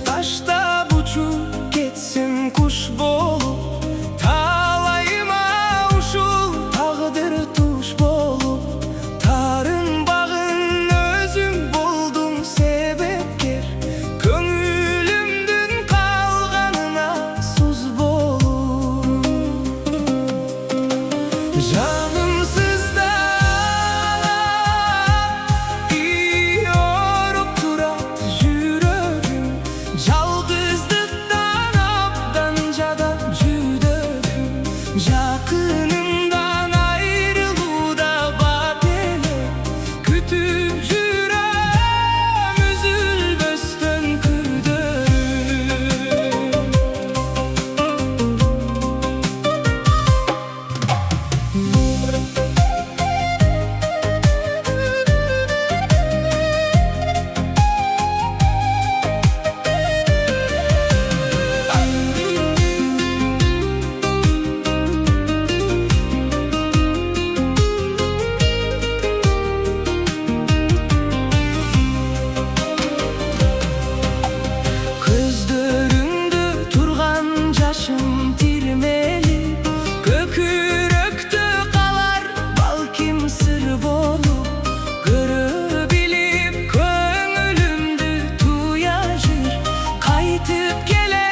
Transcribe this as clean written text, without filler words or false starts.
Taşta buçuk geçsin kuş bolup, talayıma uşul tağdır tuş bolup, tarın bağın özüm boldum sebepker, köngülümdün kalganına suz bolup. Canımsız da iyi yorup durat yüreğim, Жалғыздықтан абдан жадап жүдедім. Жақынымдан айрылуда бат еле, күтіп жүрем үзілбестен күдерім. Көздөрүңдө турган жашым тирмелип, көкүрөктө калар балким сыр болуп, көрө билип көңүлүмдү туя жүр, кайтып келе